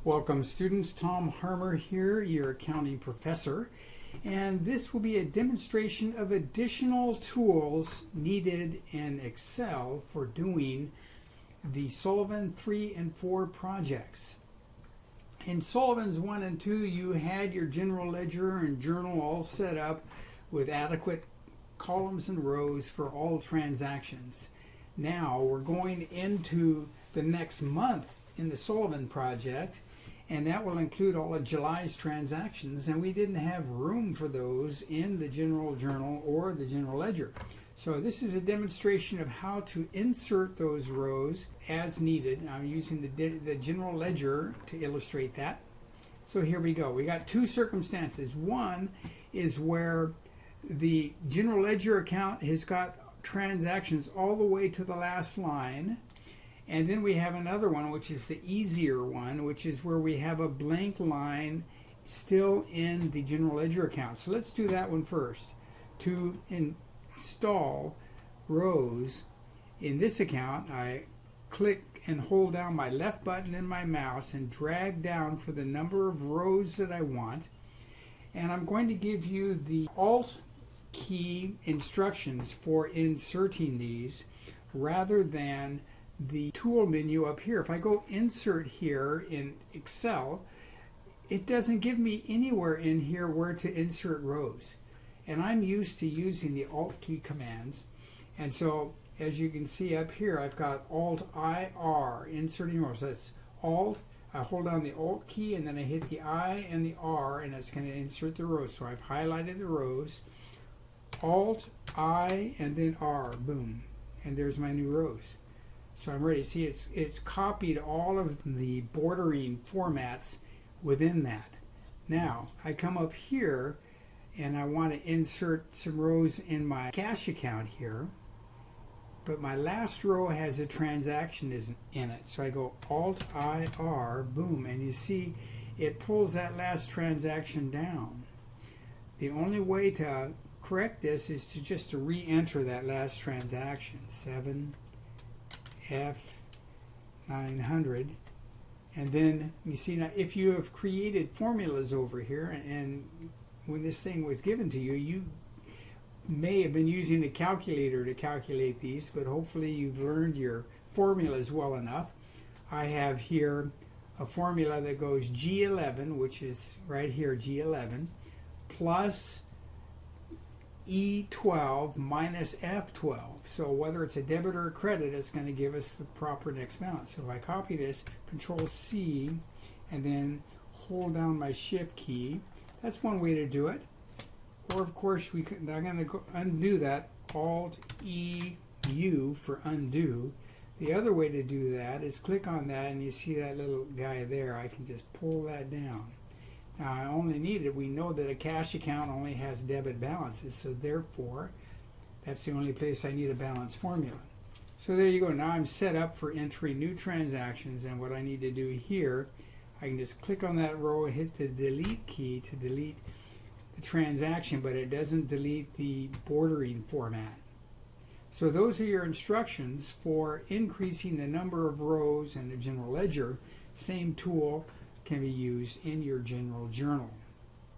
Welcome students, Tom Harmer here, your accounting professor, and this will be a demonstration of additional tools needed in Excel for doing the Sullivan 3 and 4 projects. In Sullivan's 1 and 2 you had your general ledger and journal all set up with adequate columns and rows for all transactions. Now we're going into the next month in the Sullivan project, and that will include all of July's transactions, and we didn't have room for those in the general journal or the general ledger. So this is a demonstration of how to insert those rows as needed. I'm using the general ledger to illustrate that. So here we go. We got two circumstances. One is where the general ledger account has got transactions all the way to the last line. And then we have another one, which is the easier one, which is where we have a blank line still in the general ledger account. So let's do that one first. To install rows in this account, I click and hold down my left button and my mouse and drag down for the number of rows that I want. And I'm going to give you the Alt key instructions for inserting these rather than the tool menu up here. If I go insert here in Excel, it doesn't give me anywhere in here where to insert rows. And I'm used to using the Alt key commands. And so as you can see up here, I've got Alt-IR, inserting rows. That's Alt, I hold down the Alt key and then I hit the I and the R and it's going to insert the rows. So I've highlighted the rows, Alt-I and then R, boom. And there's my new rows. So I'm ready. See, it's copied all of the bordering formats within that. Now, I come up here and I want to insert some rows in my cash account here, but my last row has a transaction in it. So I go Alt-IR, boom, and you see it pulls that last transaction down. The only way to correct this is to just re-enter that last transaction, 7F900, and then you see, now if you have created formulas over here, and when this thing was given to you, you may have been using the calculator to calculate these, but hopefully you've learned your formulas well enough. I have here a formula that goes G11, which is right here, G11, plus E12 minus F12. So whether it's a debit or a credit, it's going to give us the proper next balance. So if I copy this, Control C, and then hold down my Shift key, that's one way to do it. Or of course, I'm going to undo that, Alt EU for undo. The other way to do that is click on that, and you see that little guy there. I can just pull that down. Now I only need it. We know that a cash account only has debit balances, so therefore that's the only place I need a balance formula. So there you go. Now I'm set up for entering new transactions, and what I need to do here, I can just click on that row and hit the delete key to delete the transaction, but it doesn't delete the bordering format. So those are your instructions for increasing the number of rows in the general ledger. Same tool can be used in your general journal.